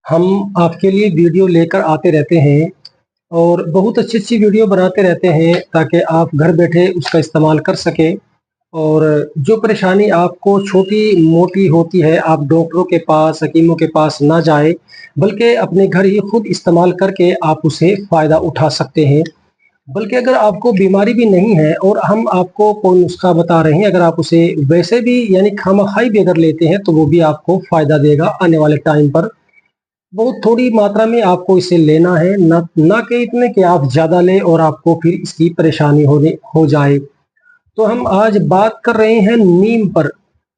हम आपके लिए वीडियो लेकर आते रहते हैं और बहुत अच्छी-अच्छी वीडियो बनाते रहते हैं ताकि आप घर बैठे उसका इस्तेमाल कर सकें। और जो परेशानी आपको छोटी-मोटी होती है, आप डॉक्टरों के पास, हकीमों के पास ना जाएँ, बल्कि अपने घर ही खुद इस्तेमाल करके आप उसे फ़ायदा उठा सकते हैं। बल्कि अगर आपको बीमारी भी नहीं है और हम आपको कोई नुस्ख़ा बता रहे हैं, अगर आप उसे वैसे भी यानी खामख़ाई भी अगर लेते हैं, तो वो भी आपको फ़ायदा देगा आने वाले टाइम पर। बहुत थोड़ी मात्रा में आपको इसे लेना है, ना कि इतने कि आप ज़्यादा लें और आपको फिर इसकी परेशानी हो जाए। तो हम आज बात कर रहे हैं नीम पर।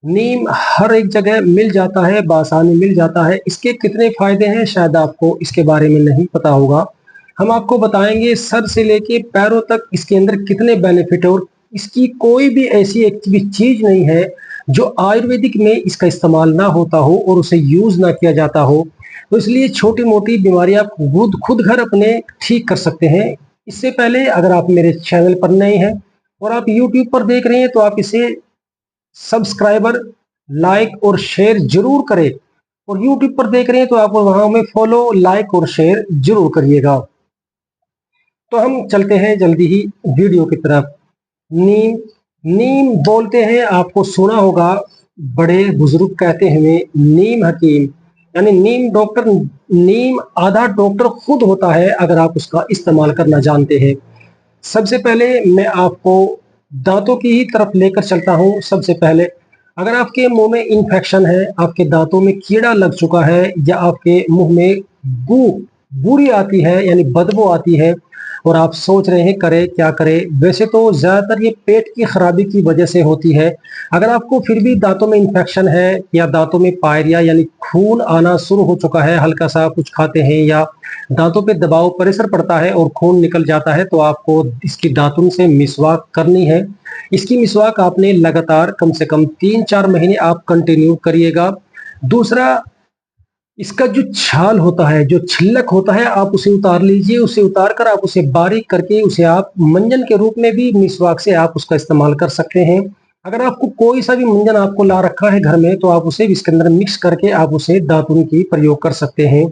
नीम हर एक जगह मिल जाता है, बआसानी मिल जाता है। इसके कितने फ़ायदे हैं शायद आपको इसके बारे में नहीं पता होगा। हम आपको बताएँगे सर से लेके पैरों तक इसके अंदर कितने बेनिफिट है और इसकी कोई भी ऐसी एक भी चीज़ नहीं है जो आयुर्वेदिक में इसका इस्तेमाल ना होता हो और उसे यूज़ ना किया जाता हो। तो इसलिए छोटी-मोटी बीमारियाँ खुद खुद घर अपने ठीक कर सकते हैं। इससे पहले अगर आप मेरे चैनल पर नए हैं और आप यूट्यूब पर देख रहे हैं तो आप इसे सब्सक्राइबर, लाइक और शेयर ज़रूर करें और यूट्यूब पर देख रहे हैं तो आप वहाँ हमें फॉलो, लाइक और शेयर ज़रूर करिएगा। तो हम चलते हैं जल्दी ही वीडियो की तरफ। नीम नीम बोलते हैं, आपको सुना होगा, बड़े बुजुर्ग कहते हैं नीम हकीम, यानी नीम डॉक्टर। नीम आधा डॉक्टर खुद होता है अगर आप उसका इस्तेमाल करना जानते हैं। सबसे पहले मैं आपको दांतों की ही तरफ लेकर चलता हूँ। सबसे पहले अगर आपके मुंह में इन्फेक्शन है, आपके दांतों में कीड़ा लग चुका है या आपके मुंह में बू बुरी आती है यानी बदबू आती है और आप सोच रहे हैं करें क्या करें, वैसे तो ज़्यादातर ये पेट की खराबी की वजह से होती है। अगर आपको फिर भी दांतों में इन्फेक्शन है या दांतों में पायरिया यानी खून आना शुरू हो चुका है, हल्का सा कुछ खाते हैं या दांतों पे दबाव प्रेशर पड़ता है और खून निकल जाता है, तो आपको इसकी दातुन से मिसवाक करनी है। इसकी मिसवाक आपने लगातार कम से कम 3-4 महीने आप कंटिन्यू करिएगा। दूसरा, इसका जो छाल होता है, जो छिलक होता है, आप उसे उतार लीजिए। उसे उतार कर आप उसे बारीक करके उसे आप मंजन के रूप में भी मिसवाक से आप उसका इस्तेमाल कर सकते हैं। अगर आपको कोई सा भी मंजन आपको ला रखा है घर में, तो आप उसे इसके अंदर मिक्स करके आप उसे दातुन की प्रयोग कर सकते हैं।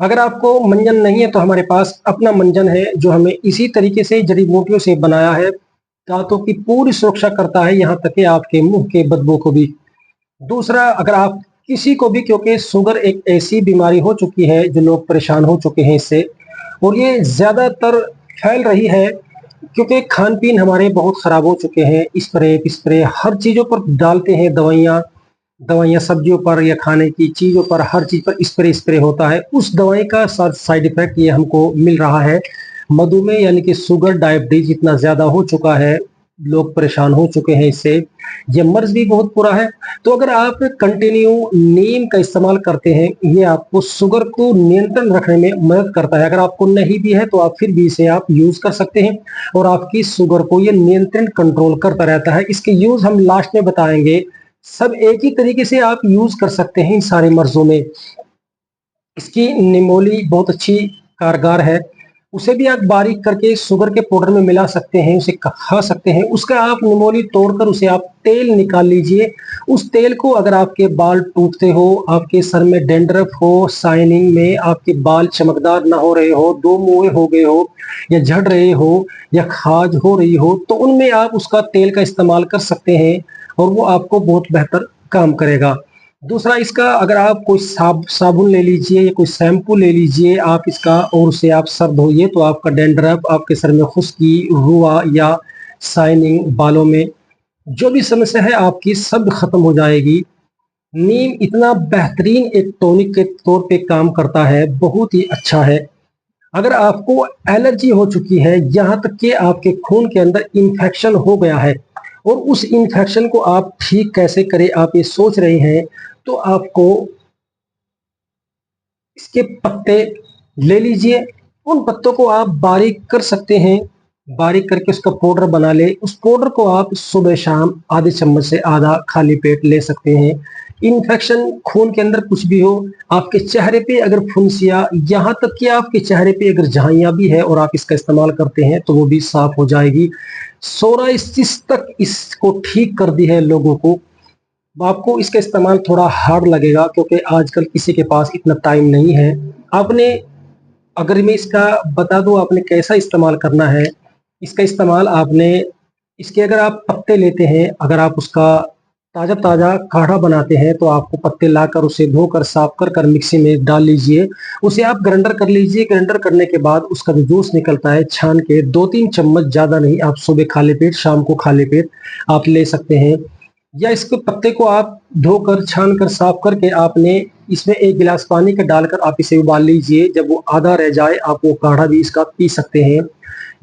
अगर आपको मंजन नहीं है तो हमारे पास अपना मंजन है जो हमें इसी तरीके से जड़ी-बूटियों से बनाया है। दाँतों की पूरी सुरक्षा करता है, यहाँ तक कि आपके मुँह के बदबू को भी। दूसरा, अगर आप किसी को भी, क्योंकि शुगर एक ऐसी बीमारी हो चुकी है जो लोग परेशान हो चुके हैं इससे और ये ज़्यादातर फैल रही है क्योंकि खान-पीन हमारे बहुत खराब हो चुके हैं। स्प्रे हर चीज़ों पर डालते हैं दवाइयाँ। दवाइयाँ सब्जियों पर या खाने की चीज़ों पर, हर चीज़ पर स्प्रे होता है। उस दवाई का साइड इफ़ेक्ट ये हमको मिल रहा है। मधुमेह यानी कि शुगर, डायबिटीज़ इतना ज़्यादा हो चुका है, लोग परेशान हो चुके हैं इससे। ये मर्ज़ भी बहुत बुरा है। तो अगर आप कंटिन्यू नीम का इस्तेमाल करते हैं, ये आपको शुगर को नियंत्रण रखने में मदद करता है। अगर आपको नहीं भी है, तो आप फिर भी इसे आप यूज़ कर सकते हैं और आपकी शुगर को ये नियंत्रण कंट्रोल करता रहता है। इसके यूज़ हम लास्ट में बताएँगे। सब एक ही तरीके से आप यूज़ कर सकते हैं इन सारे मर्ज़ों में। इसकी निमोली बहुत अच्छी कारगर है। उसे भी आप बारीक करके शुगर के पाउडर में मिला सकते हैं, उसे खा सकते हैं। उसका आप निमोली तोड़कर उसे आप तेल निकाल लीजिए। उस तेल को अगर आपके बाल टूटते हो, आपके सर में डैंड्रफ हो, शाइनिंग में आपके बाल चमकदार ना हो रहे हो, दो मुँहे हो गए हो या झड़ रहे हो या खाज हो रही हो, तो उनमें आप उसका तेल का इस्तेमाल कर सकते हैं और वो आपको बहुत बेहतर काम करेगा। दूसरा, इसका अगर आप कोई साबुन ले लीजिए या कोई शैम्पू ले लीजिए आप इसका और उसे आप सर धोइए, तो आपका डैंड्रफ, आपके सर में खुश्की, रुआ या शाइनिंग, बालों में जो भी समस्या है आपकी सब खत्म हो जाएगी। नीम इतना बेहतरीन एक टॉनिक के तौर पे काम करता है, बहुत ही अच्छा है। अगर आपको एलर्जी हो चुकी है, यहाँ तक कि आपके खून के अंदर इन्फेक्शन हो गया है और उस इन्फेक्शन को आप ठीक कैसे करें, आप ये सोच रहे हैं, तो आपको इसके पत्ते ले लीजिए। उन पत्तों को आप बारीक कर सकते हैं, बारीक करके उसका पाउडर बना लें। उस पाउडर को आप सुबह-शाम आधे चम्मच से आधा खाली पेट ले सकते हैं। इन्फेक्शन खून के अंदर कुछ भी हो, आपके चेहरे पे अगर फुंसिया, यहाँ तक कि आपके चेहरे पे अगर झाइयाँ भी है और आप इसका इस्तेमाल करते हैं, तो वो भी साफ हो जाएगी। सोराइसिस तक इसको ठीक कर दी है लोगों को। आपको इसका इस्तेमाल थोड़ा हार्ड लगेगा क्योंकि आजकल किसी के पास इतना टाइम नहीं है। आपने अगर मैं इसका बता दूँ आपने कैसा इस्तेमाल करना है, इसका इस्तेमाल आपने इसके अगर आप पत्ते लेते हैं, अगर आप उसका ताज़ा-ताज़ा काढ़ा बनाते हैं, तो आपको पत्ते लाकर उसे धोकर साफ कर मिक्सी में डाल लीजिए। उसे आप ग्राइंडर कर लीजिए, ग्राइंडर करने के बाद उसका जो जूस निकलता है छान के 2-3 चम्मच, ज़्यादा नहीं, आप सुबह खाली पेट, शाम को खाली पेट आप ले सकते हैं। या इसके पत्ते को आप धोकर, छान कर, साफ करके आपने इसमें 1 गिलास पानी का डालकर आप इसे उबाल लीजिए। जब वो आधा रह जाए, आप वो काढ़ा भी इसका पी सकते हैं।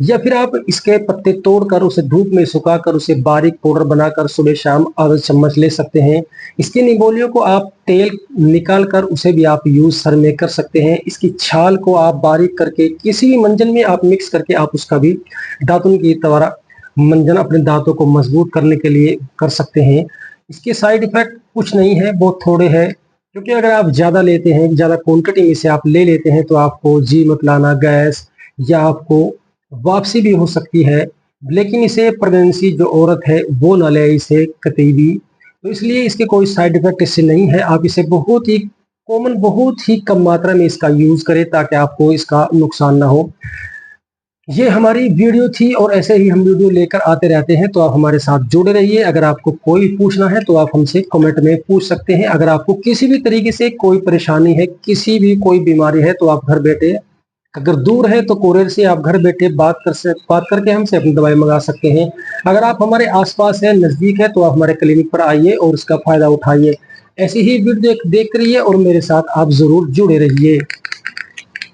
या फिर आप इसके पत्ते तोड़कर उसे धूप में सुखाकर उसे बारीक पाउडर बनाकर सुबह-शाम आधा चम्मच ले सकते हैं। इसकी निगोलियों को आप तेल निकाल कर उसे भी आप यूज़ सर में कर सकते हैं। इसकी छाल को आप बारीक करके किसी भी मंजन में आप मिक्स करके आप उसका भी दातुन की द्वारा मंजन अपने दाँतों को मजबूत करने के लिए कर सकते हैं। इसके साइड इफ़ेक्ट कुछ नहीं है, बहुत थोड़े हैं, क्योंकि अगर आप ज़्यादा लेते हैं, ज़्यादा क्वांटिटी में से आप ले लेते हैं, तो आपको जी मितलाना, गैस या आपको वापसी भी हो सकती है। लेकिन इसे प्रेगनेंसी जो औरत है वो ना ले इसे कतई भी। तो इसलिए इसके कोई साइड इफ़ेक्ट इससे नहीं है। आप इसे बहुत ही कॉमन, बहुत ही कम मात्रा में इसका यूज़ करें ताकि आपको इसका नुकसान ना हो। ये हमारी वीडियो थी और ऐसे ही हम वीडियो लेकर आते रहते हैं, तो आप हमारे साथ जुड़े रहिए। अगर आपको कोई पूछना है तो आप हमसे कमेंट में पूछ सकते हैं। अगर आपको किसी भी तरीके से कोई परेशानी है, किसी भी कोई बीमारी है, तो आप घर बैठे, अगर दूर है तो कोरियर से आप घर बैठे बात करके हमसे अपनी दवाई मंगा सकते हैं। अगर आप हमारे आस-पास हैं, नज़दीक है, तो आप हमारे क्लिनिक पर आइए और इसका फ़ायदा उठाइए। ऐसी ही वीडियो देख देख रहिए और मेरे साथ आप ज़रूर जुड़े रहिए।